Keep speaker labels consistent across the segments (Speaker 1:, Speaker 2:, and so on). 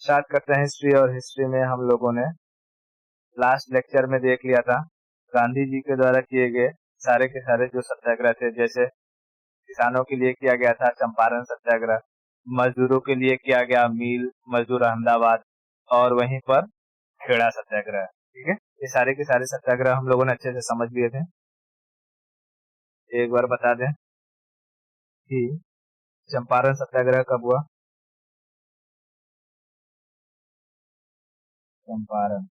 Speaker 1: Start करते हैं history. और हिस्ट्री में हम लोगों ने लास्ट लेक्चर में देख लिया था गांधी जी के द्वारा किए गए सारे के सारे जो सत्याग्रह थे। जैसे किसानों के लिए किया गया था चंपारण सत्याग्रह, मजदूरों के लिए किया गया मिल मजदूर अहमदाबाद, और वहीं पर खेड़ा सत्याग्रह। ठीक है, ये सारे के सारे सत्याग्रह हम लोगों ने अच्छे से समझ लिए थे। एक बार बता दें कि चंपारण सत्याग्रह कब हुआ। चंपारण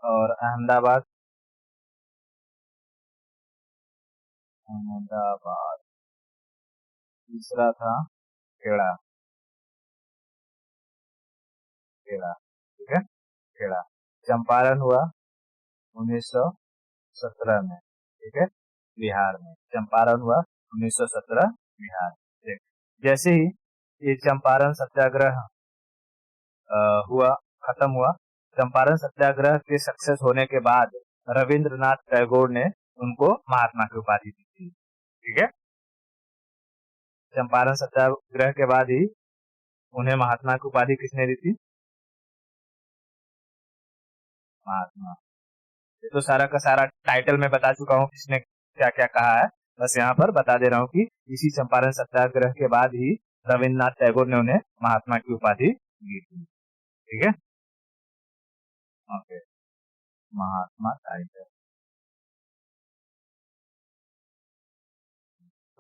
Speaker 1: और अहमदाबाद, अहमदाबाद। तीसरा था खेड़ा, खेड़ा। ठीक है, खेड़ा। चंपारण हुआ 1917 में। ठीक है, बिहार में चंपारण हुआ 1917 बिहार। ठीक, जैसे ही ये चंपारण सत्याग्रह हुआ, खत्म हुआ, चंपारण सत्याग्रह के सक्सेस होने के बाद रविंद्रनाथ टैगोर ने उनको महात्मा की उपाधि दी थी। ठीक है, चंपारण सत्याग्रह के बाद ही उन्हें महात्मा की उपाधि किसने दी थी? महात्मा। ये तो सारा का सारा टाइटल में बता चुका हूँ किसने क्या क्या कहा है, बस यहाँ पर बता दे रहा हूँ कि इसी चंपारण सत्याग्रह के बाद ही रविंद्रनाथ टैगोर ने उन्हें महात्मा की उपाधि दी थी। ठीक है, ओके, महात्मा टाइटल।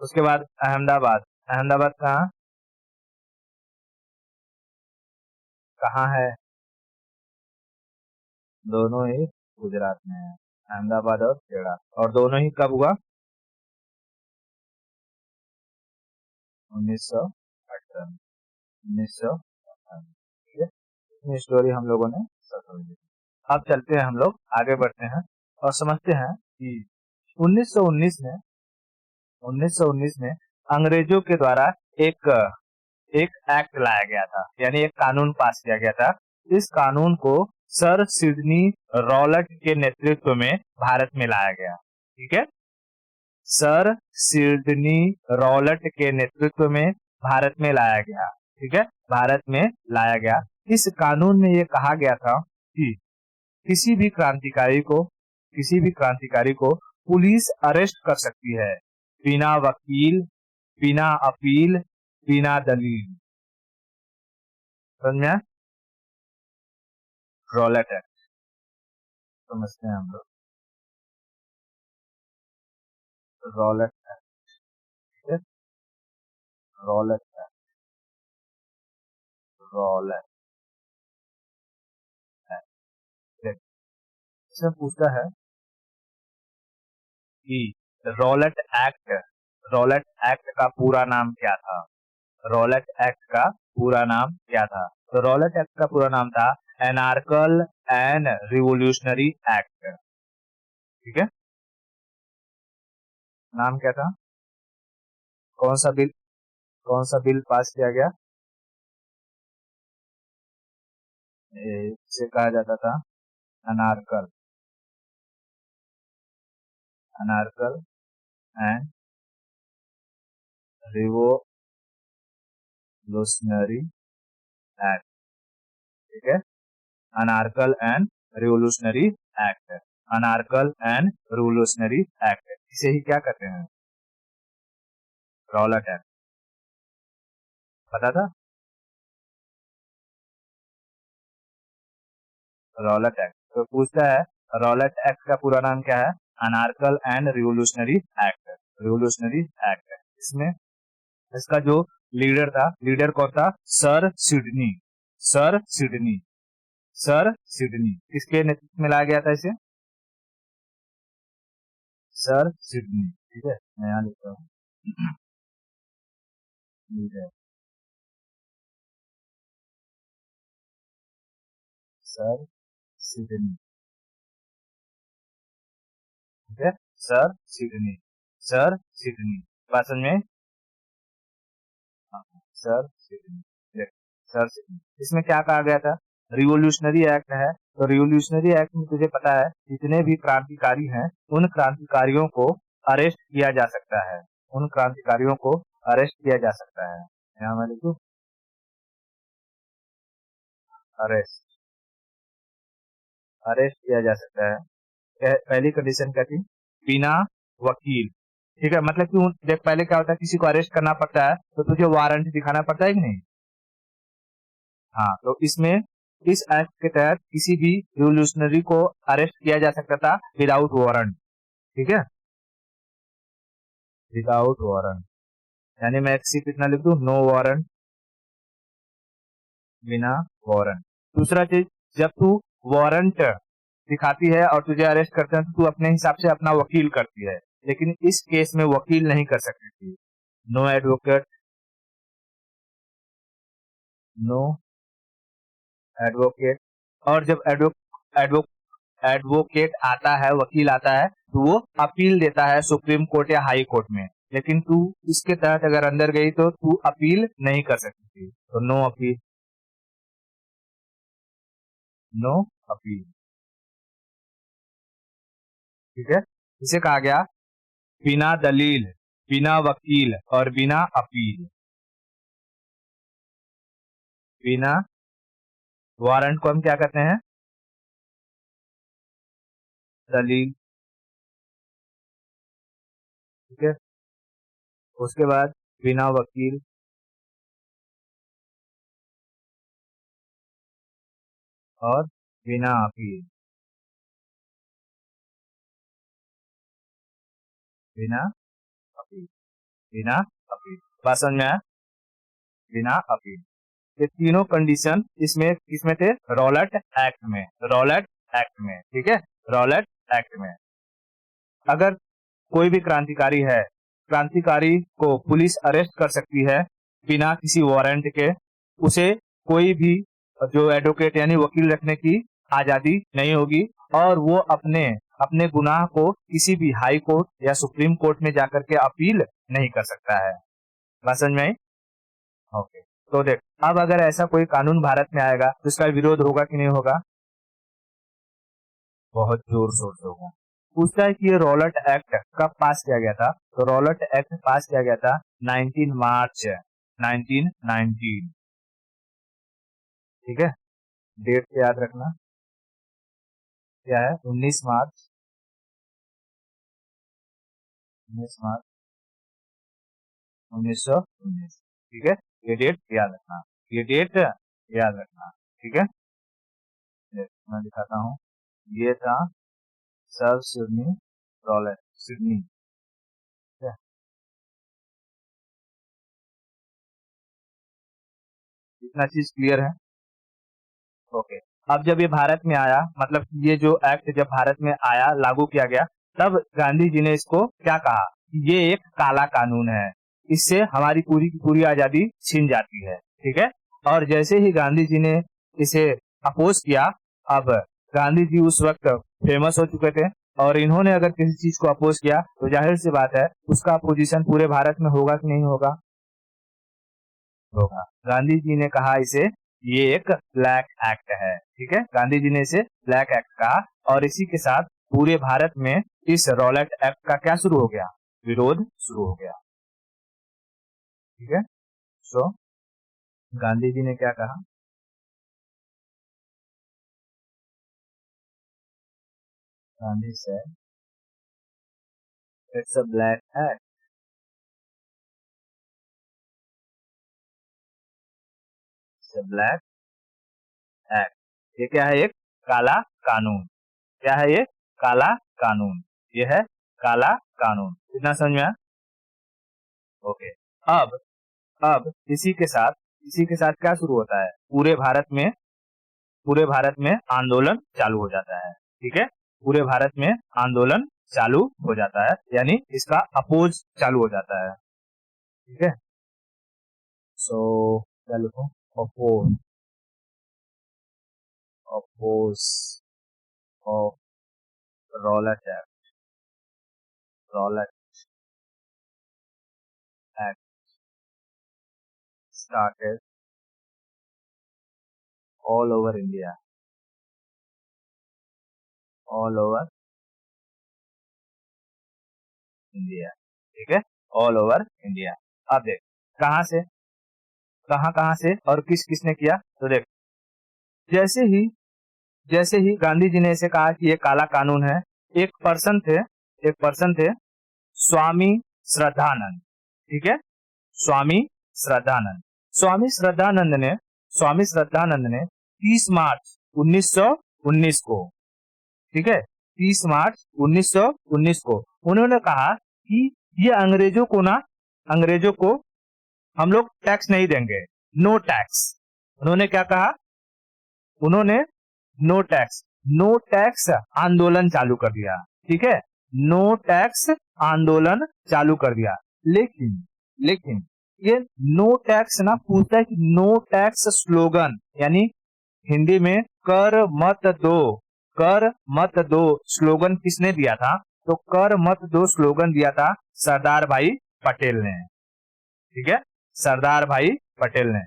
Speaker 1: उसके बाद अहमदाबाद। अहमदाबाद कहाँ कहाँ है? दोनों ही गुजरात में है, अहमदाबाद और खेड़ा। और दोनों ही कब हुआ? 1918। 1918। ठीक है, इतनी स्टोरी हम लोगों ने समझ ली। अब चलते हैं, हम लोग आगे बढ़ते हैं और समझते हैं कि 1919 में 1919 में अंग्रेजों के द्वारा एक एक एक्ट लाया गया था, यानी एक कानून पास किया गया था। इस कानून को सर सिडनी रॉलेट के नेतृत्व में भारत में लाया गया। ठीक है, सर सिडनी रॉलेट के नेतृत्व में भारत में लाया गया। ठीक है, भारत में लाया गया। इस कानून में ये कहा गया था कि किसी भी क्रांतिकारी को पुलिस अरेस्ट कर सकती है बिना वकील, बिना अपील, बिना दलील। समझ? रॉलेट एक्ट समझते हैं हम लोग। Rowlatt Act, Rowlatt Act, Rowlatt act. इसमें पूछता है कि रॉलेट एक्ट रॉलेट एक्ट का पूरा नाम क्या था? रॉलेट एक्ट का पूरा नाम क्या था? तो रॉलेट एक्ट का पूरा नाम था एनार्कल एंड रिवोल्यूशनरी एक्ट। ठीक है, नाम क्या था? कौन सा बिल, कौन सा बिल पास किया गया? इसे कहा जाता था anarchical, anarchical and revolutionary act. ठीक है, anarchical and revolutionary act, anarchical and revolutionary act. इसे ही क्या कहते हैं? Rowlatt act. पता था? Rowlatt act. तो पूछता है रॉलेट एक्ट का पूरा नाम क्या है? Anarchical and revolutionary act, revolutionary act. इसमें इसका जो लीडर था, लीडर कौन था? Sir Sidney, sir Sidney, sir Sidney. किसके नेतृत्व में लाया गया था इसे? Sir Sidney. ठीक है, मैं यहाँ लिखता हूँ लीडर सर सिडनी। ठीक है, सर सिडनी, सर सिडनी। बात समझ में? Sir Sidney, sir Sydney. इसमें क्या कहा गया था? रिवोल्यूशनरी एक्ट है, तो रिवोल्यूशनरी एक्ट में तुझे पता है जितने भी क्रांतिकारी हैं उन क्रांतिकारियों को अरेस्ट किया जा सकता है, उन क्रांतिकारियों को अरेस्ट किया जा सकता है। यहाँ मैं लिखूं अरेस्ट, अरेस्ट किया जा सकता है। पहली कंडीशन क्या थी? बिना वकील। ठीक है, मतलब कि देख पहले क्या होता है, किसी को अरेस्ट करना पड़ता है तो तुझे वारंट दिखाना पड़ता है कि नहीं? हाँ, तो इसमें इस एक्ट के तहत किसी भी रिवोल्यूशनरी को अरेस्ट किया जा सकता था विदाउट वारंट। ठीक है, विदाउट वारंट, यानी मैं सिर्फ इतना लिख दूं, नो वारंट, बिना वारंट। दूसरा चीज, जब तू वारंट दिखाती है और तुझे अरेस्ट करते हैं तो तू अपने हिसाब से अपना वकील करती है, लेकिन इस केस में वकील नहीं कर सकती थी। No advocate, no advocate. और जब एडवो एडवोकेट आता है, वकील आता है, तो वो अपील देता है सुप्रीम कोर्ट या हाई कोर्ट में, लेकिन तू इसके तहत अगर अंदर गई तो तू अपील नहीं कर सकती थी। तो नो अपील, नो अपील। ठीक है, इसे कहा गया बिना दलील, बिना वकील और बिना अपील। बिना वारंट को हम क्या कहते हैं? दलील। ठीक है, उसके बाद बिना वकील और बिना अपील। बिना अपील, बिना अपील। बात समझ में आया? बिना अपील। ये तीनों कंडीशन इसमें किसमें थे? रॉलेट एक्ट में, रॉलेट एक्ट में। ठीक है, रॉलेट एक्ट में। अगर कोई भी क्रांतिकारी है, क्रांतिकारी को पुलिस अरेस्ट कर सकती है बिना किसी वारंट के। उसे कोई भी जो एडवोकेट यानी वकील रखने की आजादी नहीं होगी, और वो अपने अपने गुनाह को किसी भी हाई कोर्ट या सुप्रीम कोर्ट में जाकर के अपील नहीं कर सकता है। बात समझ में आई? ओके, तो देख, अब अगर ऐसा कोई कानून भारत में आएगा तो इसका विरोध होगा कि नहीं होगा? बहुत जोर शोर से होगा। पूछता है कि ये रॉलेट एक्ट कब पास किया गया था? तो रॉलेट एक्ट पास किया गया था 19 मार्च 1919। ठीक है, डेट से याद रखना, क्या है? 19 मार्च, 19 मार्च 1919। ठीक है, ये डेट याद रखना, ये डेट याद रखना। ठीक है, मैं दिखाता हूँ। ये था सर सिडनी रॉलेट, सिडनी। ठीक है, इतना चीज क्लियर है? ओके, अब जब ये भारत में आया, मतलब ये जो एक्ट जब भारत में आया, लागू किया गया, तब गांधी जी ने इसको क्या कहा? ये एक काला कानून है, इससे हमारी पूरी की पूरी आजादी छीन जाती है। ठीक है, और जैसे ही गांधी जी ने इसे अपोज किया, अब गांधी जी उस वक्त फेमस हो चुके थे, और इन्होंने अगर किसी चीज को अपोज किया तो जाहिर सी बात है उसका अपोजिशन पूरे भारत में होगा कि नहीं होगा? होगा। गांधी जी ने कहा इसे, ये एक ब्लैक एक्ट है। ठीक है, गांधी जी ने इसे ब्लैक एक्ट कहा, और इसी के साथ पूरे भारत में इस रॉलेट एक्ट का क्या शुरू हो गया? विरोध शुरू हो गया। ठीक है, सो गांधी जी ने क्या कहा? गांधी से it's a black act, it's a black act. ये क्या है? एक काला कानून। क्या है ये? काला कानून। ये है काला कानून। इतना समझ में आया? ओके, अब अब इसी के साथ क्या शुरू होता है? पूरे भारत में आंदोलन चालू हो जाता है। ठीक है, पूरे भारत में आंदोलन चालू हो जाता है, यानी इसका अपोज चालू हो जाता है। ठीक है, सो क्या लिखूं? Oppose, oppose of Rowlatt Act, Rowlatt Act started all over India, all over India. ठीक है, ऑल ओवर इंडिया। अब देख, कहां से, कहां कहां से और किस किसने किया? तो देख, जैसे ही गांधी जी ने ऐसे कहा कि ये काला कानून है, एक पर्सन थे स्वामी श्रद्धानंद, ठीक है, स्वामी श्रद्धानंद। स्वामी श्रद्धानंद ने 30 मार्च 1919 को, ठीक है, 30 मार्च 1919 को उन्होंने कहा कि ये अंग्रेजों को हम लोग टैक्स नहीं देंगे, नो टैक्स। उन्होंने क्या कहा? उन्होंने नो टैक्स आंदोलन चालू कर दिया, ठीक है, नो टैक्स आंदोलन चालू कर दिया। लेकिन ये नो टैक्स ना पूछता है कि नो टैक्स स्लोगन, यानी हिंदी में कर मत दो स्लोगन किसने दिया था? तो कर मत दो स्लोगन दिया था सरदार भाई पटेल ने, ठीक है, सरदार भाई पटेल ने।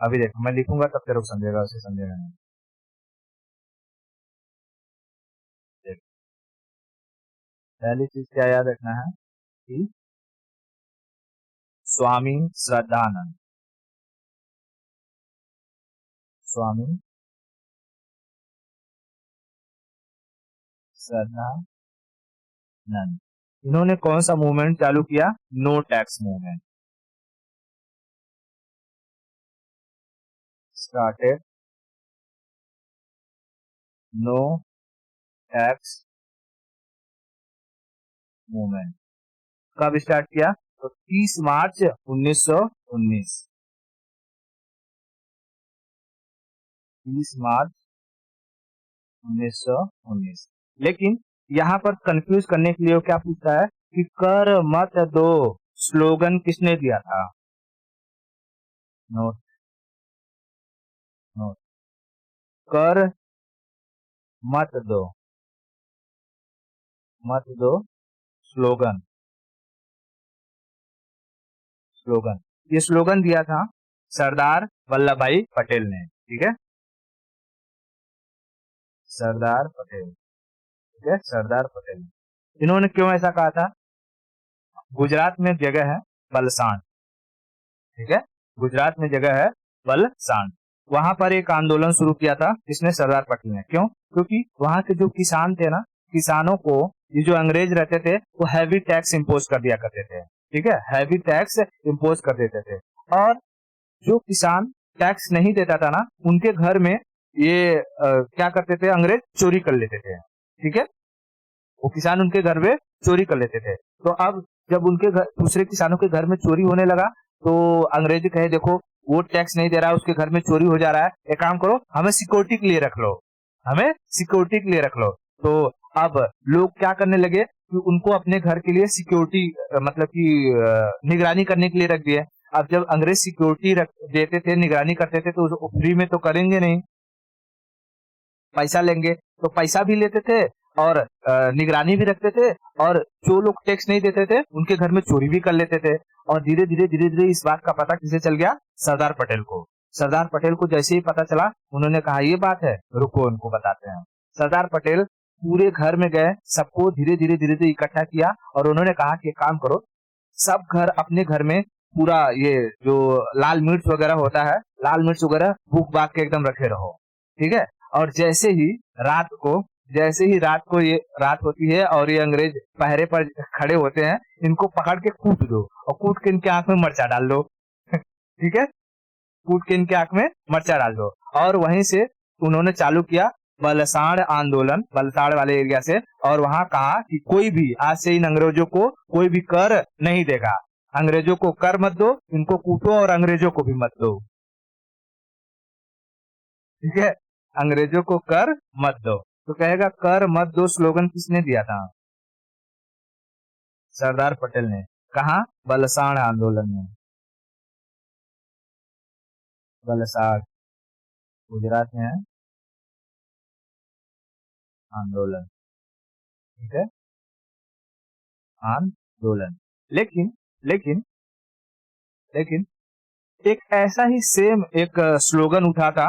Speaker 1: अभी देखो मैं लिखूंगा तब तेरे को समझेगा, उसे समझेगा नहीं। पहली चीज क्या याद रखना है कि स्वामी श्रद्धानंद इन्होंने कौन सा मूवमेंट चालू किया? No tax movement. Started no tax movement. कब स्टार्ट किया? तो 30 मार्च 1919। 30 मार्च 1919। लेकिन यहाँ पर कंफ्यूज करने के लिए वो क्या पूछता है कि कर मत दो स्लोगन किसने दिया था? नोट कर मत दो स्लोगन। ये स्लोगन दिया था सरदार वल्लभ भाई पटेल ने, ठीक है, सरदार पटेल, ठीक है, सरदार पटेल। इन्होंने क्यों ऐसा कहा था? गुजरात में जगह है बलसाण, ठीक है, गुजरात में जगह है बलसाण, वहां पर एक आंदोलन शुरू किया था इसने सरदार पटेल ने। क्यों? क्योंकि वहां के जो किसान थे ना, किसानों को ये जो अंग्रेज रहते थे वो हैवी टैक्स इम्पोज कर दिया करते थे, ठीक है, हैवी टैक्स इम्पोज कर देते थे। और जो किसान टैक्स नहीं देता था ना, उनके घर में ये क्या करते थे? अंग्रेज चोरी कर लेते थे, ठीक है, वो किसान उनके घर में चोरी कर लेते थे। तो अब जब उनके घर, दूसरे किसानों के घर में चोरी होने लगा, तो अंग्रेज कहे देखो वो टैक्स नहीं दे रहा है, उसके घर में चोरी हो जा रहा है, एक काम करो हमें सिक्योरिटी के लिए रख लो, हमें सिक्योरिटी के लिए रख लो। तो अब लोग क्या करने लगे कि उनको अपने घर के लिए सिक्योरिटी, मतलब कि निगरानी करने के लिए रख दिए। अब जब अंग्रेज सिक्योरिटी देते थे, निगरानी करते थे, तो फ्री में तो करेंगे नहीं, पैसा लेंगे, तो पैसा भी लेते थे और निगरानी भी रखते थे, और जो लोग टैक्स नहीं देते थे उनके घर में चोरी भी कर लेते थे। और धीरे धीरे इस बात का पता किसे चल गया? सरदार पटेल को। सरदार पटेल को जैसे ही पता चला, उन्होंने कहा ये बात है, रुको उनको बताते हैं। सरदार पटेल पूरे घर में गए, सबको धीरे धीरे इकट्ठा किया और उन्होंने कहा कि काम करो, सब घर अपने घर में पूरा ये जो लाल मिर्च वगैरह होता है, लाल मिर्च वगैरह भूख भाग के एकदम रखे रहो, ठीक है। और जैसे ही रात को ये रात होती है और ये अंग्रेज पहरे पर खड़े होते हैं, इनको पकड़ के कूट दो और कूट के इनके आंख में मर्चा डाल दो ठीक है, कूट के इनके आंख में मर्चा डाल दो। और वहीं से उन्होंने चालू किया बलसाड़ आंदोलन, बलसाड़ वाले एरिया से, और वहां कहा कि कोई भी आज से इन अंग्रेजों को कोई भी कर नहीं देगा, अंग्रेजों को कर मत दो, इनको कूटो और अंग्रेजों को भी मत दो, ठीक है, अंग्रेजों को कर मत दो। तो कहेगा कर मत दो स्लोगन किसने दिया था? सरदार पटेल ने। कहा? बलसाड़ आंदोलन में। बलसाड़ गुजरात में है आंदोलन, ठीक है, आंदोलन। लेकिन लेकिन लेकिन एक ऐसा ही सेम एक स्लोगन उठा था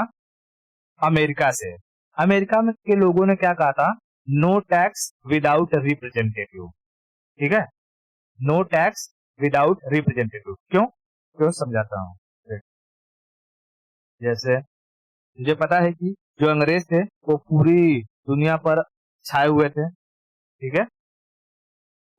Speaker 1: अमेरिका से। अमेरिका में के लोगों ने क्या कहा था? नो टैक्स विदाउट रिप्रेजेंटेटिव, ठीक है, नो टैक्स विदाउट रिप्रेजेंटेटिव। क्यों? समझाता हूँ। जैसे मुझे पता है कि जो अंग्रेज थे वो पूरी दुनिया पर छाए हुए थे, ठीक है,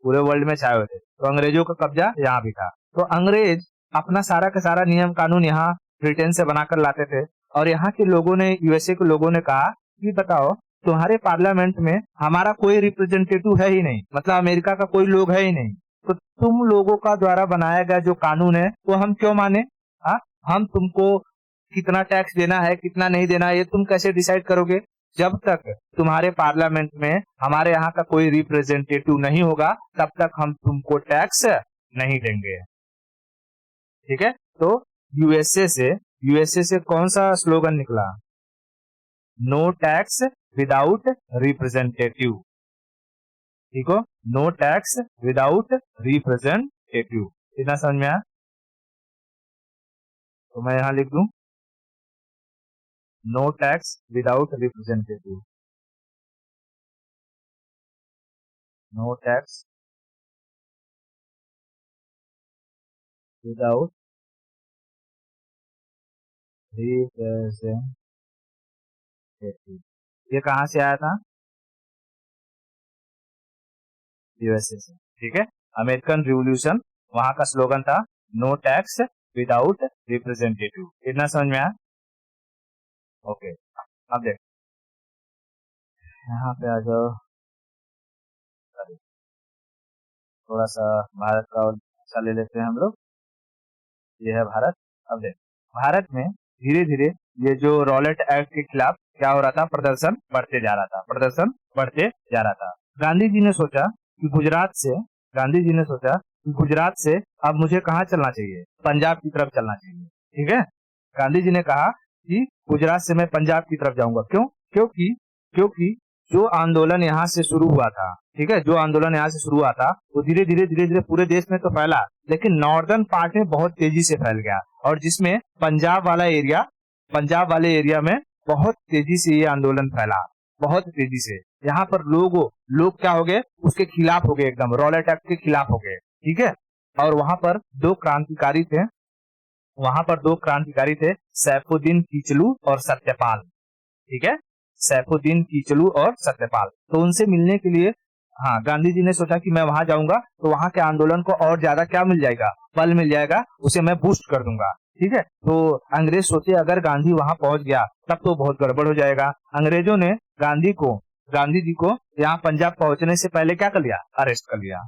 Speaker 1: पूरे वर्ल्ड में छाए हुए थे। तो अंग्रेजों का कब्जा यहाँ भी था। तो अंग्रेज अपना सारा का सारा नियम कानून यहाँ ब्रिटेन से बनाकर लाते थे, और यहाँ के लोगों ने, यूएसए के लोगों ने कहा कि बताओ, तुम्हारे पार्लियामेंट में हमारा कोई रिप्रेजेंटेटिव है ही नहीं, मतलब अमेरिका का कोई लोग है ही नहीं, तो तुम लोगों का द्वारा बनाया गया जो कानून है वो हम क्यों माने? हाँ, हम तुमको कितना टैक्स देना है, कितना नहीं देना है, ये तुम कैसे डिसाइड करोगे? जब तक तुम्हारे पार्लियामेंट में हमारे यहाँ का कोई रिप्रेजेंटेटिव नहीं होगा, तब तक हम तुमको टैक्स नहीं देंगे, ठीक है। तो यूएसए से कौन सा स्लोगन निकला? नो टैक्स विदाउट रिप्रेजेंटेटिव, ठीक हो, नो टैक्स विदाउट रिप्रेजेंटेटिव। इतना समझ में आया? तो मैं यहां लिख दूं no tax without representative, no tax without representative. ये कहां से आया था? यूएसए से, ठीक है। अमेरिकन रिवॉल्यूशन, वहां का स्लोगन था नो टैक्स विदाउट रिप्रेजेंटेटिव। इतना समझ में आया? ओके, अब देख, यहाँ पे आ जाओ, थोड़ा सा भारत का और हिस्सा ले लेते हैं हम लोग। ये है भारत। अब देख, भारत में धीरे धीरे ये जो रॉलेट एक्ट के खिलाफ क्या हो रहा था, प्रदर्शन बढ़ते जा रहा था, प्रदर्शन बढ़ते जा रहा था। गांधी जी ने सोचा कि गुजरात से अब मुझे कहाँ चलना चाहिए? पंजाब की तरफ चलना चाहिए, ठीक है। गांधी जी ने कहा कि गुजरात से मैं पंजाब की तरफ जाऊंगा। क्यों? क्योंकि जो आंदोलन यहाँ से शुरू हुआ था, ठीक है, जो आंदोलन यहाँ से शुरू हुआ था वो धीरे धीरे पूरे देश में तो फैला, लेकिन नॉर्दर्न पार्ट में बहुत तेजी से फैल गया, और जिसमें पंजाब वाले एरिया में बहुत तेजी से ये आंदोलन फैला, बहुत तेजी से। यहाँ पर लोग क्या हो गए? उसके खिलाफ हो गए, एकदम रॉलेट एक्ट के खिलाफ हो गए, ठीक है। और वहां पर दो क्रांतिकारी थे, सैफुद्दीन किचलू और सत्यपाल, ठीक है, सैफुद्दीन किचलू और सत्यपाल। तो उनसे मिलने के लिए, हाँ, गांधी जी ने सोचा कि मैं वहां जाऊंगा तो वहां के आंदोलन को और ज्यादा क्या मिल जाएगा? बल मिल जाएगा, उसे मैं बूस्ट कर दूंगा, ठीक है। तो अंग्रेज सोचे अगर गांधी वहां पहुंच गया तब तो बहुत गड़बड़ हो जाएगा। अंग्रेजों ने गांधी जी को यहाँ पंजाब पहुंचने से पहले क्या कर लिया? अरेस्ट कर लिया,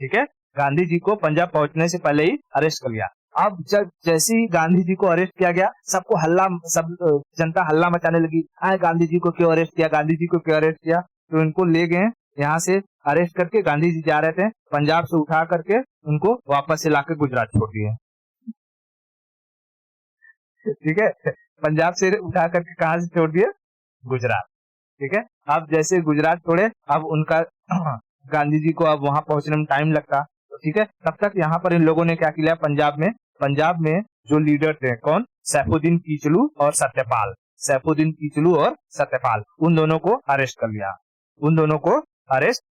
Speaker 1: ठीक है। गांधी जी को पंजाब पहुंचने से पहले ही अरेस्ट कर लिया। अब जब जैसे ही गांधी जी को अरेस्ट किया गया, सब जनता हल्ला मचाने लगी, आए गांधी जी को क्यों अरेस्ट किया, गांधी जी को क्यों अरेस्ट किया। तो इनको ले गए यहाँ से अरेस्ट करके, गांधी जी जा रहे थे, पंजाब से उठा करके उनको वापस से लाकर गुजरात छोड़ दिए, ठीक है। पंजाब से उठा करके कहा से छोड़ दिए? गुजरात, ठीक है। अब जैसे गुजरात छोड़े, अब उनका गांधी जी को अब वहां पहुंचने में टाइम लगता, तो ठीक है, तब तक यहाँ पर इन लोगों ने क्या किया? पंजाब में जो लीडर थे, कौन? सैफुद्दीन किचलू और सत्यपाल, उन दोनों को अरेस्ट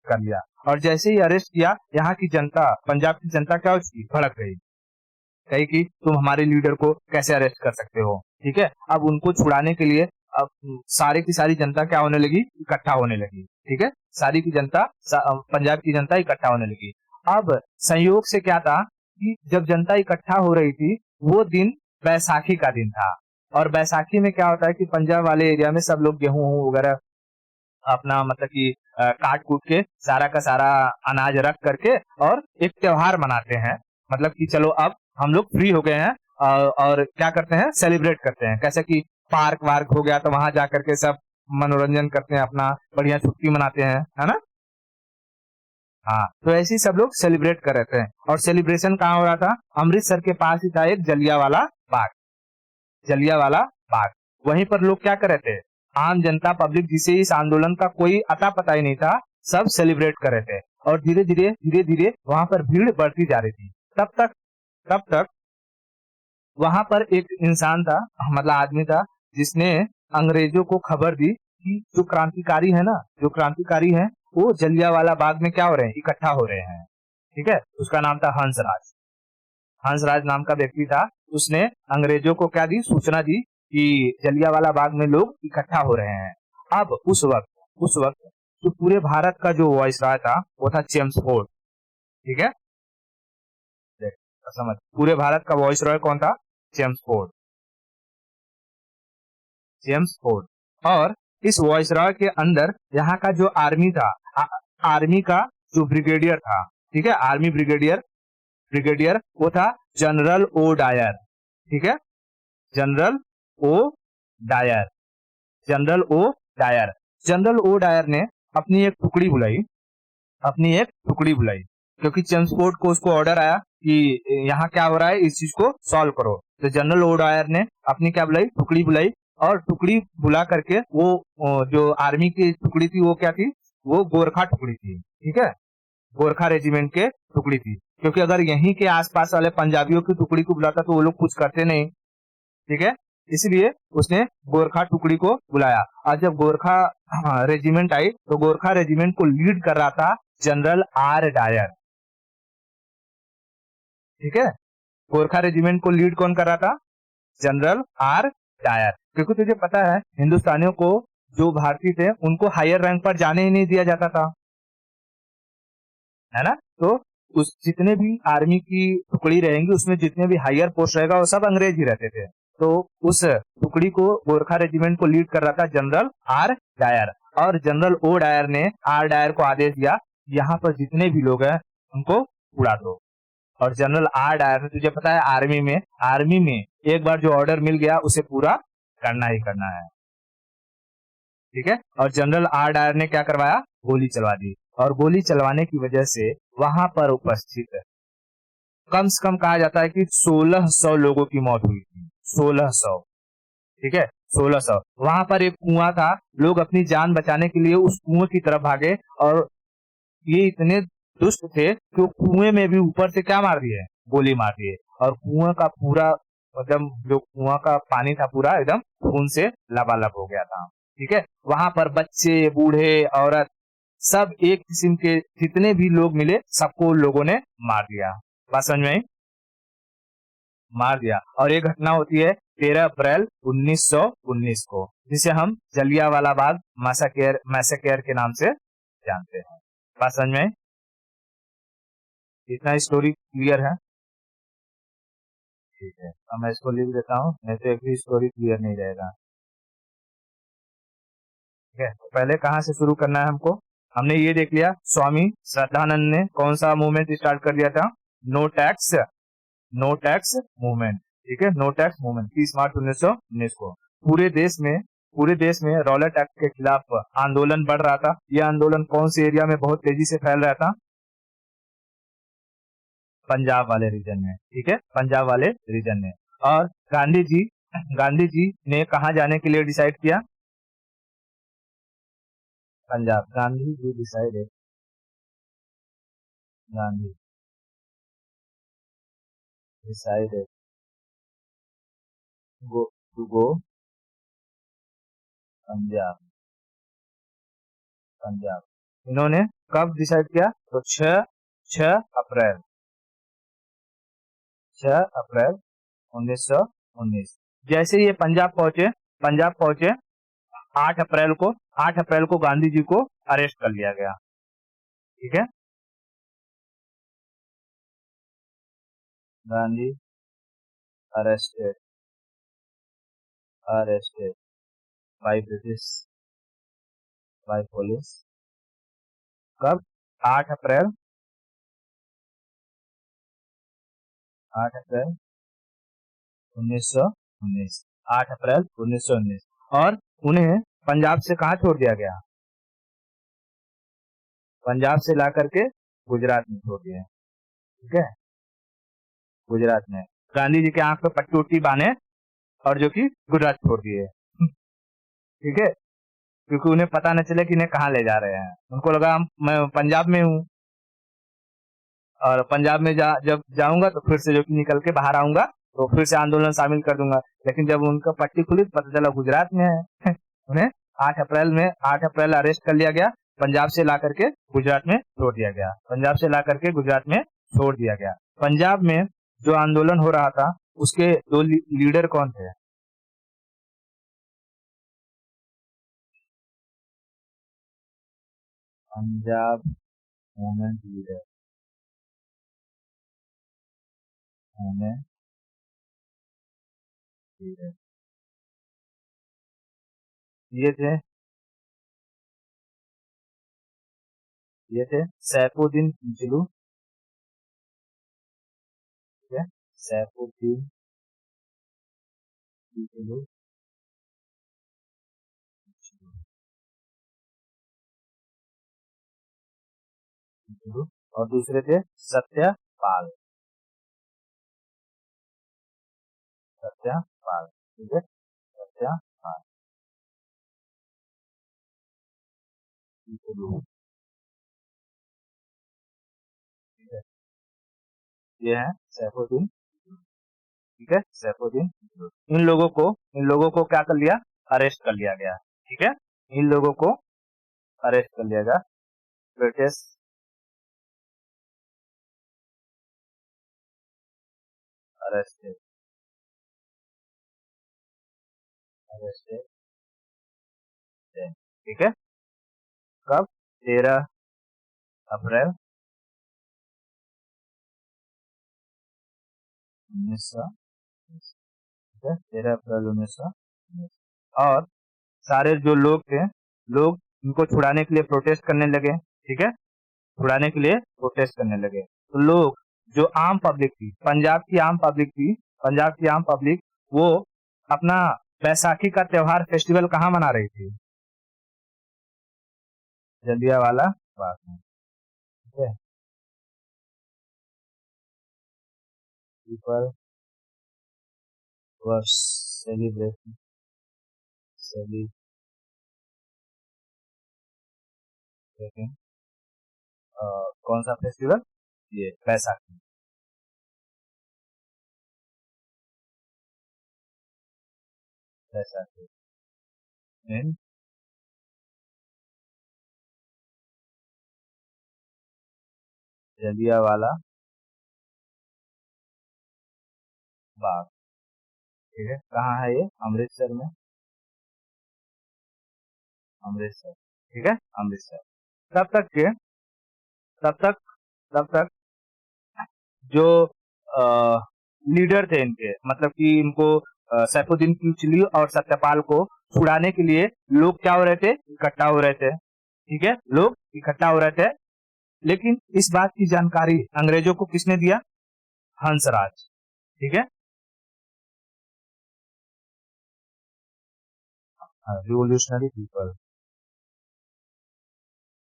Speaker 1: कर लिया। और जैसे ही अरेस्ट किया, यहाँ की जनता, पंजाब की जनता क्या हो चुकी? भड़क गई, कही कि तुम हमारे लीडर को कैसे अरेस्ट कर सकते हो, ठीक है। अब उनको छुड़ाने के लिए अब सारी की सारी जनता क्या होने लगी? इकट्ठा होने लगी, ठीक है। सारी की जनता, पंजाब की जनता इकट्ठा होने लगी। अब संयोग से क्या था कि जब जनता इकट्ठा हो रही थी, वो दिन बैसाखी का दिन था, और बैसाखी में क्या होता है कि पंजाब वाले एरिया में सब लोग गेहूं वगैरह अपना, मतलब कि काट कूट के सारा का सारा अनाज रख करके और एक त्योहार मनाते हैं, मतलब कि चलो अब हम लोग फ्री हो गए हैं, और क्या करते हैं? सेलिब्रेट करते हैं। कैसे कि पार्क वार्क हो गया तो वहां जाकर के सब मनोरंजन करते हैं, अपना बढ़िया छुट्टी मनाते हैं, है ना। हाँ, तो ऐसे ही सब लोग सेलिब्रेट कर रहे थे। और सेलिब्रेशन कहाँ हो रहा था? अमृतसर के पास ही था एक जलियांवाला बाग। वहीं पर लोग क्या कर रहे थे? आम जनता, पब्लिक, जिसे इस आंदोलन का कोई अता पता ही नहीं था, सब सेलिब्रेट कर रहे थे। और धीरे धीरे वहां पर भीड़ बढ़ती जा रही थी। तब तक वहां पर एक इंसान था, मतलब आदमी था, जिसने अंग्रेजों को खबर दी कि जो क्रांतिकारी है वो जलियांवाला बाग में क्या हो रहे हैं? इकट्ठा हो रहे हैं, ठीक है। उसका नाम था हंसराज नाम का व्यक्ति था। उसने अंग्रेजों को क्या दी? सूचना दी कि जलियांवाला बाग में लोग इकट्ठा हो रहे हैं। अब उस वक्त जो पूरे भारत का जो वायसराय था वो था चेम्सफोर्ड। ठीक है, देख, समझ, पूरे भारत का वायसराय कौन था? चेम्सफोर्ड। चेम्सफोर्ड। और इस वायसराय के अंदर यहाँ का जो आर्मी था, आर्मी का जो ब्रिगेडियर था, ठीक है, आर्मी ब्रिगेडियर वो था जनरल ओ डायर। ठीक है, general O Dyer. General O Dyer. General O Dyer ने अपनी एक टुकड़ी बुलाई क्योंकि चेम्सफोर्ड को उसको ऑर्डर आया कि यहाँ क्या हो रहा है, इस चीज को सॉल्व करो। तो जनरल ओ डायर ने अपनी क्या बुलाई? टुकड़ी बुलाई। और टुकड़ी बुला करके वो जो आर्मी की टुकड़ी थी वो क्या थी? वो गोरखा टुकड़ी थी। ठीक है, गोरखा रेजिमेंट के टुकड़ी थी, क्योंकि अगर यहीं के आसपास वाले पंजाबियों की टुकड़ी को बुलाता तो वो लोग कुछ करते नहीं। ठीक है, इसलिए उसने गोरखा टुकड़ी को बुलाया। और जब गोरखा रेजिमेंट आई तो गोरखा रेजिमेंट को लीड कर रहा था जनरल आर डायर। ठीक है, गोरखा रेजिमेंट को लीड कौन कर रहा था? General R Dyer. क्योंकि तुझे पता है हिंदुस्तानियों को, जो भारतीय थे, उनको हायर रैंक पर जाने ही नहीं दिया जाता था, है ना। तो उस जितने भी आर्मी की टुकड़ी रहेंगी उसमें जितने भी हायर पोस्ट रहेगा वो सब अंग्रेज ही रहते थे। तो उस टुकड़ी को, गोरखा रेजिमेंट को लीड कर रहा था जनरल आर डायर। और जनरल ओ डायर ने आर डायर को आदेश दिया यहाँ पर जितने भी लोग हैं उनको उड़ा दो। और जनरल आर डायर ने, तुझे पता है आर्मी में एक बार जो ऑर्डर मिल गया उसे पूरा करना ही करना है। ठीक है, और जनरल आर डायर ने क्या करवाया? गोली चलवा दी। और गोली चलवाने की वजह से वहां पर उपस्थित कम से कम कहा जाता है कि 1600 लोगों की मौत हुई थी। 1600। ठीक है, 1600। वहां पर एक कुआं था, लोग अपनी जान बचाने के लिए उस कुएं की तरफ भागे। और ये इतने दुष्ट थे कि वो कुएं में भी ऊपर से क्या मार दिए? गोली मार दिए। और कुआं का पूरा, मतलब जो कुआं का पानी था पूरा एकदम खून से लबालब हो गया था। ठीक है, वहां पर बच्चे, बूढ़े, औरत, सब एक किस्म के जितने भी लोग मिले सबको लोगों ने मार दिया। बात समझ में आई? मार दिया। और ये घटना होती है 13 अप्रैल 1919 को, जिसे हम जलियांवाला बाग मैसेकेयर के नाम से जानते हैं। बात समझ में आई? इतना स्टोरी क्लियर है? ठीक है, अब मैं इसको लिख देता हूँ, नहीं तो एक भी स्टोरी क्लियर नहीं रहेगा। ठीक है, तो पहले कहाँ से शुरू करना है हमको? हमने ये देख लिया स्वामी श्रद्धानंद ने कौन सा मूवमेंट स्टार्ट कर दिया था? No tax movement. ठीक है, नो टैक्स मूवमेंट 30 मार्च 1919 को पूरे देश में रॉलेट एक्ट के खिलाफ आंदोलन बढ़ रहा था। यह आंदोलन कौन से एरिया में बहुत तेजी से फैल रहा था? पंजाब वाले रीजन में। ठीक है, पंजाब वाले रीजन में। और गांधी जी ने कहा जाने के लिए डिसाइड किया? पंजाब। गांधी जी डिसाइडेड गो पंजाब। इन्होंने कब डिसाइड किया? तो 6 अप्रैल 1919। जैसे ये पंजाब पहुंचे 8 अप्रैल को गांधी जी को अरेस्ट कर लिया गया। ठीक है, गांधी अरेस्टेड बाय पुलिस। कब? 8 अप्रैल 1919। 8 अप्रैल 1919। और उन्हें पंजाब से कहा छोड़ दिया गया? पंजाब से ला करके गुजरात में छोड़ दिया। ठीक है, गुजरात में गांधी जी के आंख पे पट्टी उट्टी बांधे और जो कि गुजरात छोड़ दिए। ठीक है, क्योंकि उन्हें पता न चले कि इन्हें कहाँ ले जा रहे हैं। उनको लगा मैं पंजाब में हूँ और पंजाब में जब जाऊंगा तो फिर से जो कि निकल के बाहर आऊंगा तो फिर से आंदोलन शामिल कर दूंगा। लेकिन जब उनका पट्टी खुली तो पता चला गुजरात में है। उन्हें 8 अप्रैल अरेस्ट कर लिया गया, पंजाब से ला करके गुजरात में छोड़ दिया गया। पंजाब में जो आंदोलन हो रहा था उसके 2 लीडर कौन थे? Punjab movement leader, movement leader ये थे सैफुद्दीन किचलू, ठीक है, सैफुद्दीन किचलू, और दूसरे थे सत्यपाल, सत्यपाल, ठीक है, सत्यपाल किचलू, ठीक है, ये है सैफुद्दीन, ठीक है, सैफुद्दीन। इन लोगों को क्या कर लिया, अरेस्ट कर लिया गया, ठीक है, इन लोगों को अरेस्ट कर लिया गया, ब्रिटिश अरेस्टेड, अरेस्टेड, ठीक है, कब, 13 अप्रैल 1900, ठीक है, 13 अप्रैल 1919, और सारे जो लोग थे, लोग इनको छुड़ाने के लिए प्रोटेस्ट करने लगे, ठीक है, छुड़ाने के लिए प्रोटेस्ट करने लगे, तो लोग, जो आम पब्लिक थी, पंजाब की आम पब्लिक, वो अपना बैसाखी का त्योहार, फेस्टिवल कहाँ मना रही थी, जलियांवाला बाग में, ठीक है, पीपल वर्स सेलिब्रेशन, सेलिब्रेटिंग, कौन सा फेस्टिवल, ये बैसाखी, बैसाखी इन जलियांवाला बाग, ठीक है, कहाँ है ये, अमृतसर में, अमृतसर, ठीक है, अमृतसर। तब तक के तब तक तब तक जो लीडर थे इनके, मतलब कि इनको सैफुद्दीन किचलू और सत्यपाल को छुड़ाने के लिए लोग क्या हो रहे थे, इकट्ठा हो रहे थे, ठीक है, लोग इकट्ठा हो रहे थे, लेकिन इस बात की जानकारी अंग्रेजों को किसने दिया, हंसराज, ठीक है, रिवोल्यूशनरी पीपल,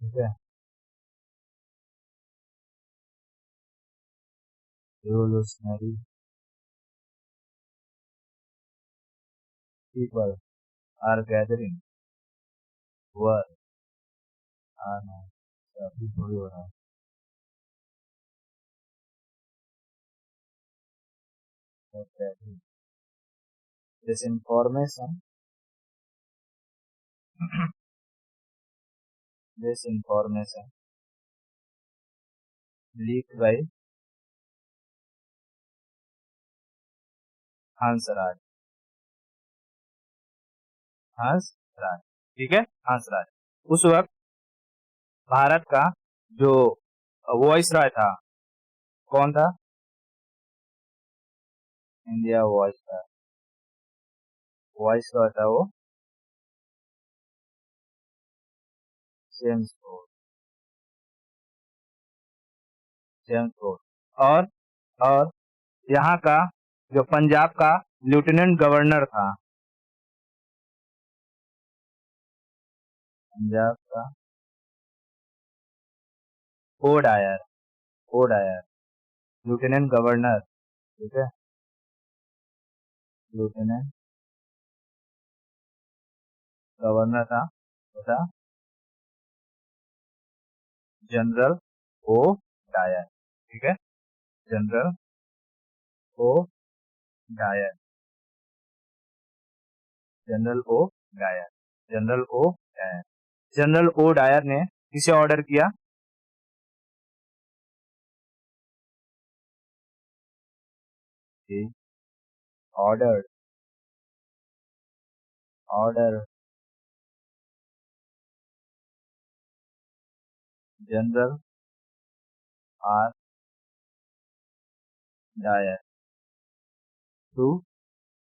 Speaker 1: ठीक है, रिवोल्यूशनरी पीपल आर गैदरिंग, वर, अभी थोड़ी हो रहा है, this information, this information leak by Hansraj, Hansraj, ठीक है, हंसराज, उस वक्त भारत का जो वॉइस रॉय था, कौन था, इंडिया वॉइस रॉय था वो, जेम्स फोर्ड, जेम्स फोर्ड, और और यहाँ का जो पंजाब का लेफ्टिनेंट गवर्नर था, पंजाब का ओडायर, ओडायर, लेफ्टिनेंट गवर्नर, ठीक है, लेफ्टिनेंट गवर्नर था, वो था जनरल ओ डायर, ठीक है, general O Dyer, general O Dyer, general O Dyer, general O Dyer ने किसे ऑर्डर किया, order, order general R Dyer to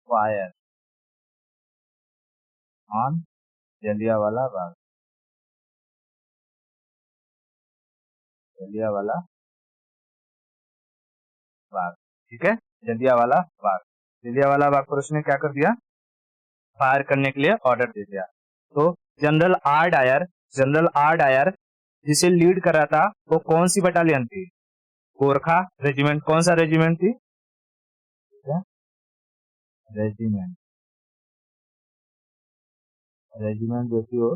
Speaker 1: fire on Jallianwala Bagh. Jallianwala Bagh, ठीक है, जलियांवाला बाग। जलियांवाला बाग पर उसने क्या कर दिया, फायर करने के लिए ऑर्डर दे दिया। तो जनरल आर डायर जिसे लीड कर रहा था वो कौन सी बटालियन थी, गोरखा रेजिमेंट। कौन सा रेजिमेंट थी, रेजिमेंट, रेजिमेंट जो थी वो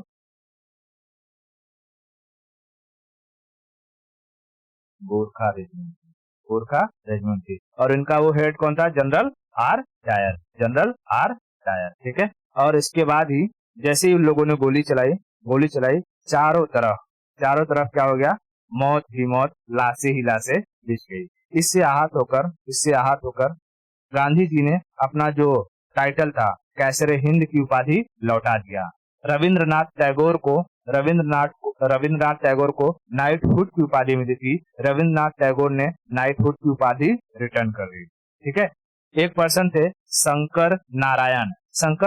Speaker 1: गोरखा रेजिमेंट थी, गोरखा रेजिमेंट थी। और इनका वो हेड कौन था, general R Dyer, general R Dyer, ठीक है। और इसके बाद ही जैसे ही उन लोगों ने गोली चलाई चारों तरफ क्या हो गया, मौत ही मौत, लाशें ही लाशें बिछ गई। इससे आहत होकर गांधी जी ने अपना जो टाइटल था कैसरे हिंद की उपाधि लौटा दिया। रविंद्रनाथ टैगोर को रविंद्रनाथ टैगोर को नाइटहुड की उपाधि मिली थी, रविंद्रनाथ टैगोर ने नाइटहुड की उपाधि रिटर्न कर दी, ठीक है। एक पर्सन थे शंकर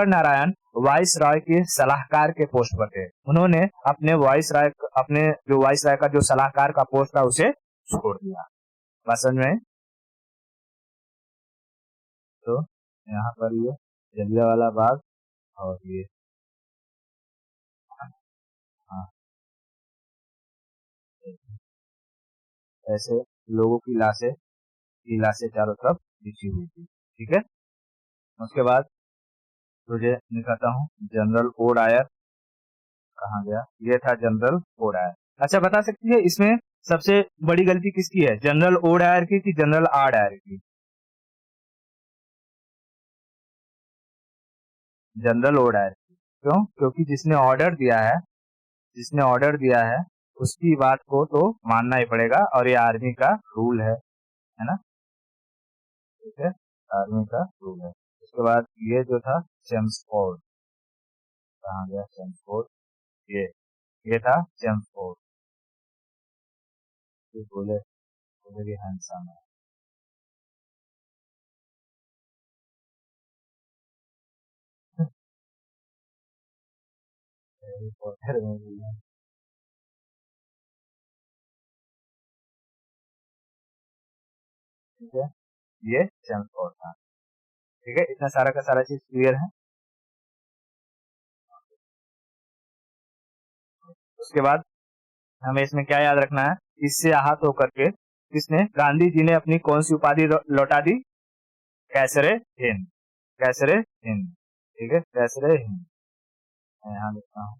Speaker 1: नारायण वाइस राय के सलाहकार के पोस्ट पर थे। उन्होंने अपने जो वाइस राय का जो सलाहकार का पोस्ट था उसे छोड़ दिया। बात समझ में? तो यहाँ पर ये जलियांवाला बाग और ये, हाँ, ऐसे लोगों की लाशें चारों तरफ बिछी हुई थी, ठीक है। उसके बाद तुझे दिखाता हूँ जनरल ओ डायर कहाँ गया, ये था जनरल ओ डायर। अच्छा, बता सकती है इसमें सबसे बड़ी गलती किसकी है, जनरल ओ डायर की कि जनरल आर डायर की? जनरल ओ डायर की। क्यों? क्योंकि जिसने ऑर्डर दिया है उसकी बात को तो मानना ही पड़ेगा, और ये आर्मी का रूल है ना, ठीक है, आर्मी का रूल है। उसके बाद ये जो था चेम्सफोर्ड, कहाँ गया चेम्सफोर्ड, ये ये था चेम्सफोर्ड। बोले बोले कि हैंडसम है। हैरी पॉटर में भी है, ठीक है, ये चेम्सफोर्ड था, ठीक है। इतना सारा का सारा चीज क्लियर है। उसके बाद हमें इसमें क्या याद रखना है, इससे आहत होकर के किसने, गांधी जी ने अपनी कौन सी उपाधि लौटा दी, कैसरे हिंद, कैसरे हिंद, ठीक है, कैसरे हिंद। मैं यहाँ लिखता हूँ,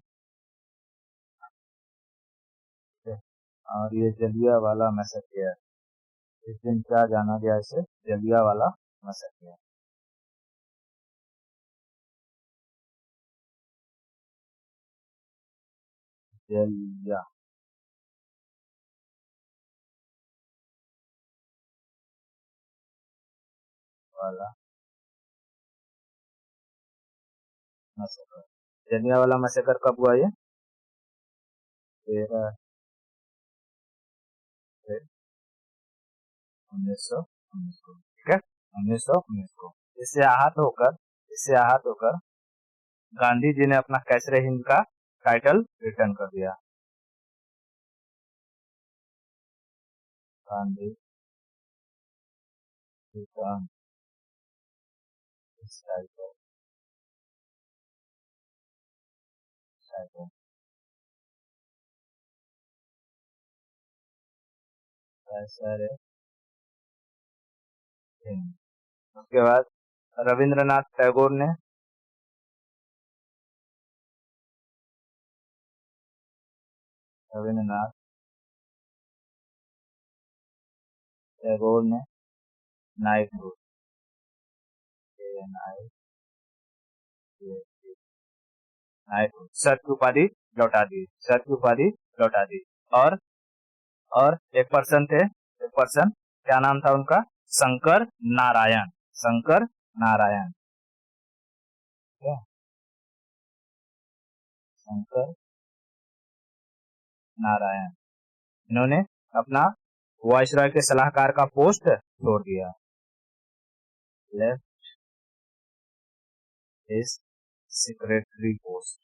Speaker 1: ठीक है। और ये जलियांवाला मैसेकर, इस दिन क्या जाना गया इसे, Jallianwala massacre, Jallianwala massacre. Jallianwala massacre कब हुआ ये, 13 उन्नीस को, ठीक है, 1919 को। इससे आहत होकर गांधी जी ने अपना कैसरे हिंद का टाइटल रिटर्न कर दिया। गांधी रिटर्न इस टाइटल, टाइटल कैसरे हिंद। उसके बाद रविंद्रनाथ टैगोर ने रविंद्रनाथ टैगोर ने नाइटहुड, नाइटहुड सर की उपाधि लौटा दी, सर की उपाधि लौटा दी। और एक पर्सन थे, एक पर्सन, क्या नाम था उनका, शंकर नारायण, शंकर नारायण, ठीक है, शंकर नारायण, इन्होंने अपना वायसरॉय के सलाहकार का पोस्ट छोड़ दिया। Left is secretary post,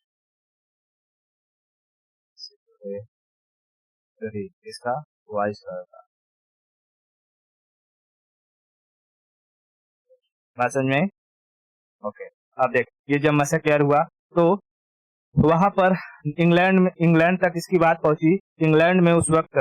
Speaker 1: secretary इसका वायसरॉय का। बात समझ में? ओके, अब देख, ये जब मैसेकेयर हुआ तो वहां पर इंग्लैंड तक इसकी बात पहुंची। इंग्लैंड में उस वक्त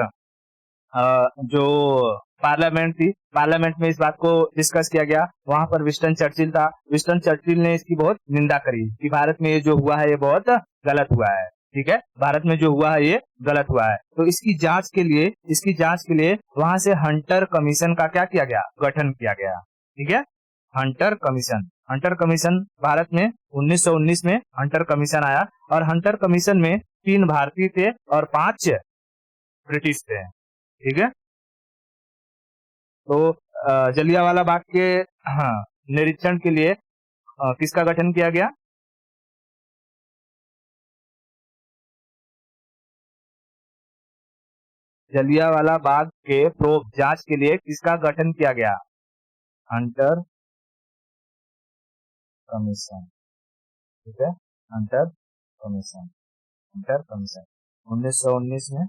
Speaker 1: जो पार्लियामेंट थी, पार्लियामेंट में इस बात को डिस्कस किया गया। वहां पर विंस्टन चर्चिल था। विंस्टन चर्चिल ने इसकी बहुत निंदा करी कि भारत में ये जो हुआ है ये बहुत गलत हुआ है। ठीक है, भारत में जो हुआ है ये गलत हुआ है। तो इसकी जांच के लिए वहां से हंटर कमीशन का क्या किया गया, गठन किया गया। ठीक है, हंटर कमीशन भारत में 1919 में हंटर कमीशन आया, और हंटर कमीशन में 3 भारतीय थे और 5 ब्रिटिश थे। ठीक है, तो जलियांवाला बाग के निरीक्षण के लिए किसका गठन किया गया? जलियांवाला बाग के प्रोब जांच के लिए किसका गठन किया गया? Hunter commission. ठीक है, हंटर कमीशन 1919 में।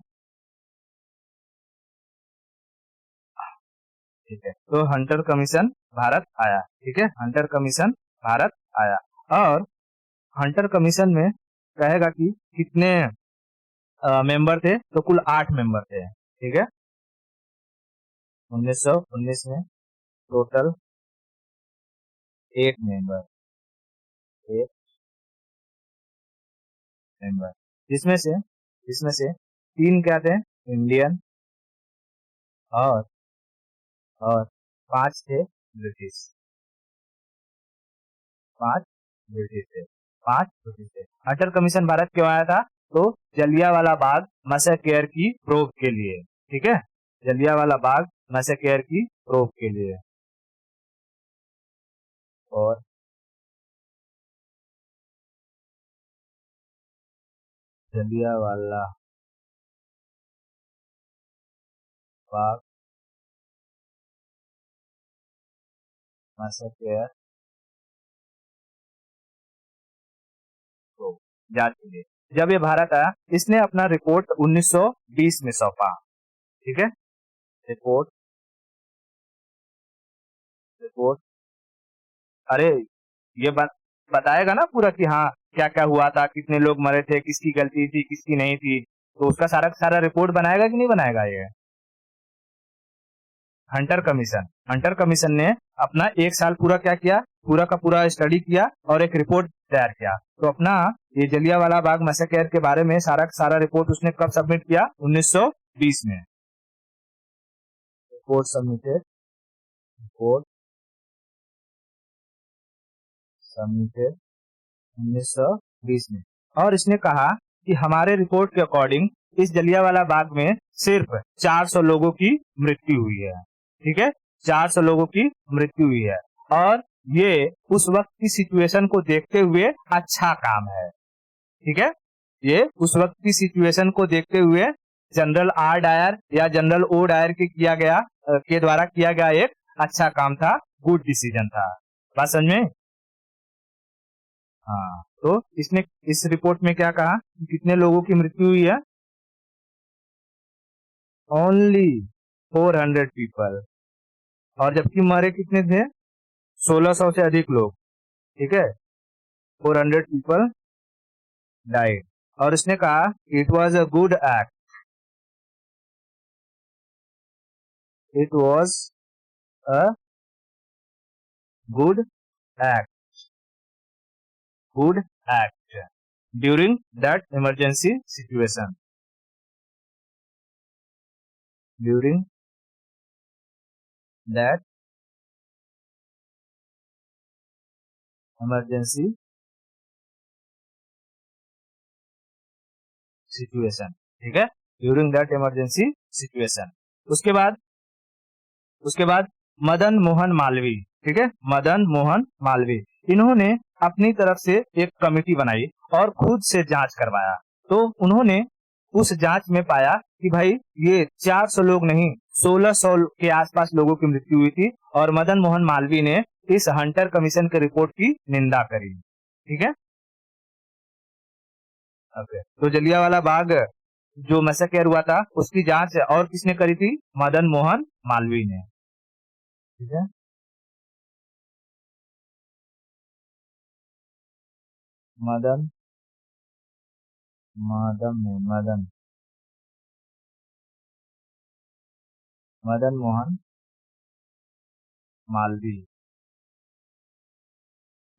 Speaker 1: ठीक है, तो हंटर कमीशन भारत आया। ठीक है, हंटर कमीशन भारत आया, और हंटर कमीशन में कहेगा कि कितने मेंबर थे, तो कुल 8 मेंबर थे। ठीक है, 1919 में टोटल 8 मेंबर, जिसमें से 3 क्या थे, इंडियन, और 5 थे ब्रिटिश। 5 ब्रिटिश थे। हंटर कमीशन भारत क्यों आया था? तो जलियांवाला बाग मैसेकेयर की प्रोब के लिए। ठीक है, जलियांवाला बाग मैसेकेयर की प्रोब के लिए। और जलियांवाला बाग मैसेकेयर प्रोब जांच के लिए जब ये भारत आया, इसने अपना रिपोर्ट 1920 में सौंपा। ठीक है, रिपोर्ट अरे ये बताएगा ना पूरा कि हाँ क्या क्या हुआ था, कितने लोग मरे थे, किसकी गलती थी, किसकी नहीं थी, तो उसका सारा रिपोर्ट बनाएगा कि नहीं बनाएगा? ये हंटर कमीशन ने अपना 1 साल पूरा क्या किया, पूरा का पूरा स्टडी किया और एक रिपोर्ट तैयार किया। तो अपना ये जलियांवाला बाग मैसेकेयर के बारे में सारा रिपोर्ट उसने कब सबमिट किया? 1920 में। रिपोर्ट सबमिटेड 1920 में, और इसने कहा कि हमारे रिपोर्ट के अकॉर्डिंग इस जलियांवाला बाग में सिर्फ 400 लोगों की मृत्यु हुई है। ठीक है, 400 लोगों की मृत्यु हुई है, और ये उस वक्त की सिचुएशन को देखते हुए अच्छा काम है। ठीक है, ये उस वक्त की सिचुएशन को देखते हुए जनरल आर डायर या जनरल ओ डायर के द्वारा किया गया एक अच्छा काम था, गुड डिसीजन था। बात समझ में? हाँ, तो इसने इस रिपोर्ट में क्या कहा कि कितने लोगों की मृत्यु हुई है? ओनली 400 पीपल, और जबकि मरे कितने थे? 1600 से अधिक लोग। ठीक है, 400 पीपल डाइड, और इसने कहा it was a good act, it was a good act during that emergency situation, during that emergency situation. ठीक है, ड्यूरिंग दैट इमरजेंसी सिचुएशन। उसके बाद मदन मोहन मालवीय। ठीक है, मदन मोहन मालवीय, इन्होंने अपनी तरफ से एक कमेटी बनाई और खुद से जांच करवाया। तो उन्होंने उस जांच में पाया कि भाई ये 400 लोग नहीं 1600 के आसपास लोगों की मृत्यु हुई थी, और मदन मोहन मालवीय ने इस हंटर कमीशन की रिपोर्ट की निंदा करी। ठीक है, ओके। तो जलियांवाला बाग जो मैसेकर हुआ था उसकी जांच और किसने करी थी? मदन मोहन मालवीय ने। ठीक है, Madan Madan Madan Madan Mohan Malviya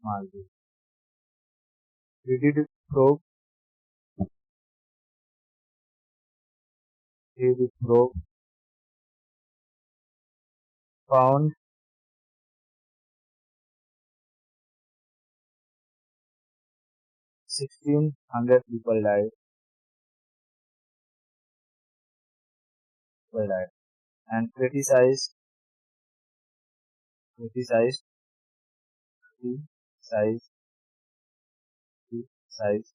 Speaker 1: Malviya he did probe he did probe found 1600 people died and criticized criticized criticized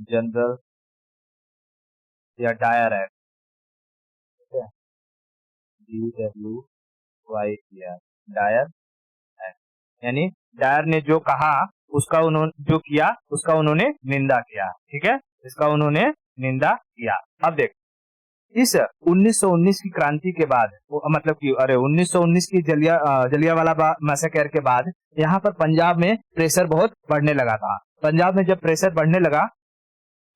Speaker 1: general या डायर एक्ट। ठीक है, DWYER डायर एक्ट, यानी डायर ने जो कहा उसका उन्होंने जो किया उसका उन्होंने निंदा किया। ठीक है, इसका उन्होंने निंदा किया। अब देख, इस 1919 की क्रांति के बाद मतलब कि 1919 की जलियांवाला बाग मैसेकर के बाद यहाँ पर पंजाब में प्रेशर बहुत बढ़ने लगा था। पंजाब में जब प्रेशर बढ़ने लगा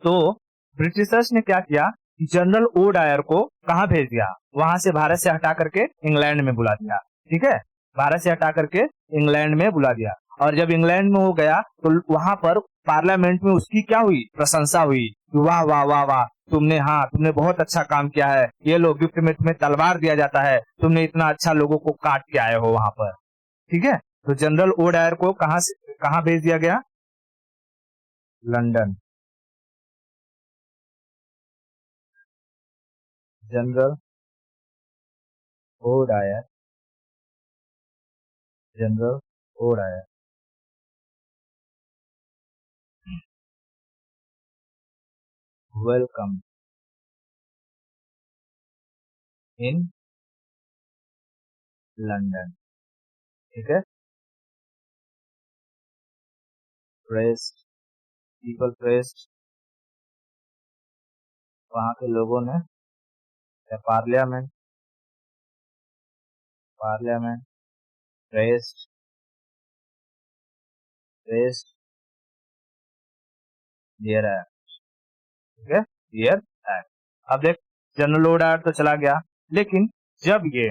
Speaker 1: तो ब्रिटिशर्स ने क्या किया, जनरल ओ डायर को कहाँ भेज दिया? वहां से भारत से हटा करके इंग्लैंड में बुला दिया। ठीक है, भारत से हटा करके इंग्लैंड में बुला दिया, और जब इंग्लैंड में वो गया तो वहां पर पार्लियामेंट में उसकी क्या हुई? प्रशंसा हुई। वाह वाह वाह वाह, तुमने बहुत अच्छा काम किया है, ये लो गिफ्ट में तुम्हें तलवार दिया जाता है, तुमने इतना अच्छा लोगों को काट के आए हो वहां पर। ठीक है, तो जनरल ओ डायर को कहाँ भेज दिया गया? London. General O Dyer general O Dyer welcome in London. ठीक है, प्रेस्ड पीपल प्रेस्ड, वहां के लोगों ने parliament parliament pressed pressed dear act. ठीक है, डियर एक्ट। अब देख, जनरल ओ डायर तो चला गया, लेकिन जब ये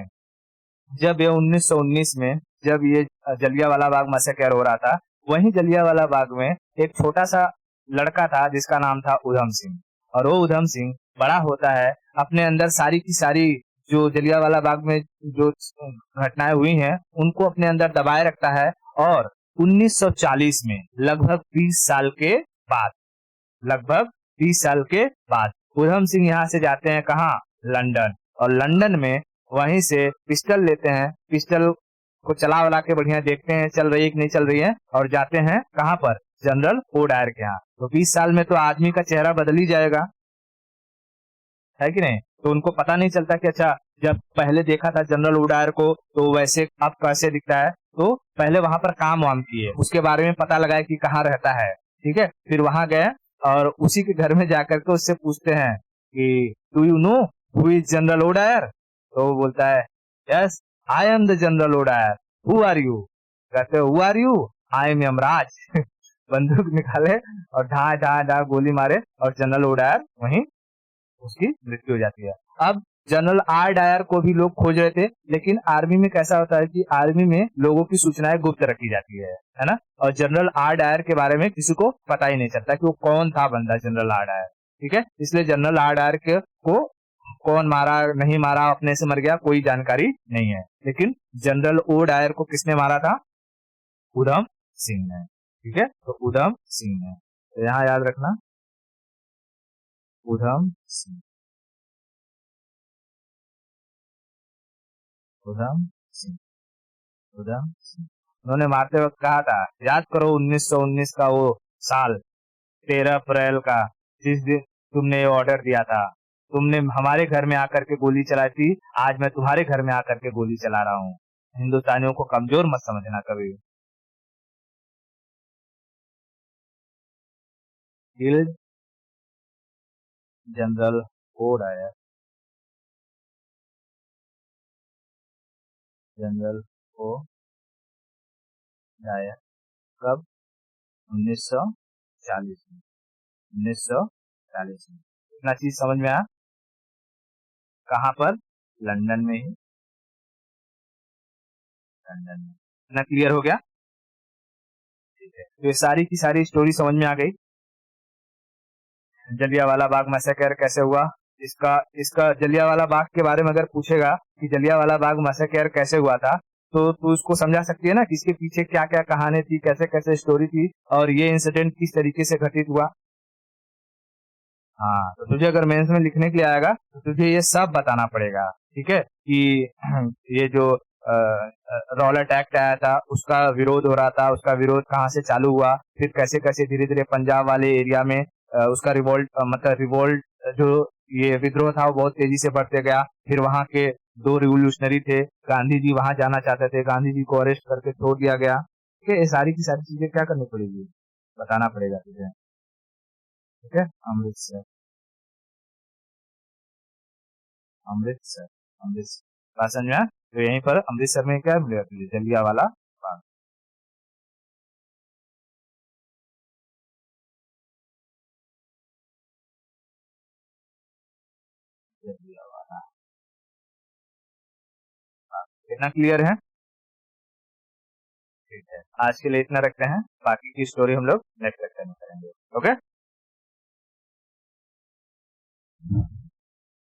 Speaker 1: जब ये 1919 में जब ये जलियांवाला बाग मैसेकर हो रहा था, वहीं जलियांवाला बाग में एक छोटा सा लड़का था जिसका नाम था उधम सिंह। और वो उधम सिंह बड़ा होता है, अपने अंदर सारी की सारी जो जलियांवाला बाग में जो घटनाएं हुई हैं उनको अपने अंदर दबाए रखता है। और 1940 में लगभग 20 साल के बाद उधम सिंह यहाँ से जाते हैं कहाँ? लंदन। और लंदन में वहीं से पिस्टल लेते हैं, पिस्टल को चला वला के बढ़िया देखते हैं चल रही है कि नहीं चल रही है, और जाते हैं कहाँ पर? जनरल ओ डायर के यहाँ। तो 20 साल में तो आदमी का चेहरा बदल ही जाएगा, है कि नहीं? तो उनको पता नहीं चलता कि अच्छा, जब पहले देखा था जनरल ओ डायर को तो वैसे अब कैसे दिखता है। तो पहले वहां पर काम वाम किए, उसके बारे में पता लगाया कि कहाँ रहता है। ठीक है, फिर वहां गए और उसी के घर में जाकर के उससे पूछते हैं कि do you know who is general O Dyer? तो वो बोलता है, yes I am the general O Dyer, who are you? कहते who are you? I am Yamraj. बंदूक निकाले और ढा ढा ढा गोली मारे, और जनरल ओ डायर वहीं उसकी मृत्यु हो जाती है। अब जनरल आर डायर को भी लोग खोज रहे थे, लेकिन आर्मी में कैसा होता है कि आर्मी में लोगों की सूचनाएं गुप्त रखी जाती है ना? और जनरल आर डायर के बारे में किसी को पता ही नहीं चलता कि वो कौन था बंदा जनरल आर डायर। ठीक है, इसलिए जनरल आर डायर को कौन मारा नहीं मारा, अपने से मर गया, कोई जानकारी नहीं है। लेकिन जनरल ओ डायर को किसने मारा था? उधम सिंह ने। ठीक है, तो उधम सिंह ने, तो यहाँ याद रखना, उधम सिंह, उधम सिंह, उधम सिंह। उन्होंने मारते वक्त कहा था, याद करो 1919 का वो साल, 13 अप्रैल का, जिस दिन तुमने ऑर्डर दिया था, तुमने हमारे घर में आकर के गोली चलाई थी, आज मैं तुम्हारे घर में आकर के गोली चला रहा हूँ। हिंदुस्तानियों को कमजोर मत समझना कभी। किल्ड जनरल हो डायर, जनरल हो डायर कब? 1940 में। 1940 में। इतना चीज समझ में आया? कहाँ पर? लंदन में ही। लंदन में। इतना क्लियर हो गया? ठीक है, तो ये सारी की सारी स्टोरी समझ में आ गई। जलियांवाला बाग मैसेकर कैसे हुआ, इसका इसका जलियांवाला बाग के बारे में अगर पूछेगा कि जलियांवाला बाग मैसेकर कैसे हुआ था, तो तू उसको समझा सकती है ना कि इसके पीछे क्या क्या कहानी थी, कैसे कैसे स्टोरी थी, और ये इंसिडेंट किस तरीके से घटित हुआ। हाँ, तो तुझे अगर मेंस में लिखने के लिए आएगा तो तुझे ये सब बताना पड़ेगा, ठीक है, कि ये जो रॉलेट एक्ट आया था उसका विरोध हो रहा था, उसका विरोध कहाँ से चालू हुआ, फिर कैसे कैसे धीरे धीरे पंजाब वाले एरिया में उसका रिवोल्ट मतलब रिवोल्ट जो ये विद्रोह था वो बहुत तेजी से बढ़ते गया। फिर वहाँ के दो रिवोल्यूशनरी थे, गांधी जी वहां जाना चाहते थे, गांधी जी को अरेस्ट करके छोड़ दिया गया। ठीक है, ये सारी की सारी चीजें क्या करनी पड़ेगी, बताना पड़ेगा तुझे। ठीक है, अमृतसर, अमृतसर, अमृतसर बात समझ में आया? तो यहीं पर अमृतसर में क्या मिलेगा तुझे? जलियांवाला बाग। जलियांवाला बाग, कितना क्लियर है? ठीक है, आज के लिए इतना रखते हैं, बाकी की स्टोरी हम लोग नेक्स्ट लेक्चर में करेंगे। ओके।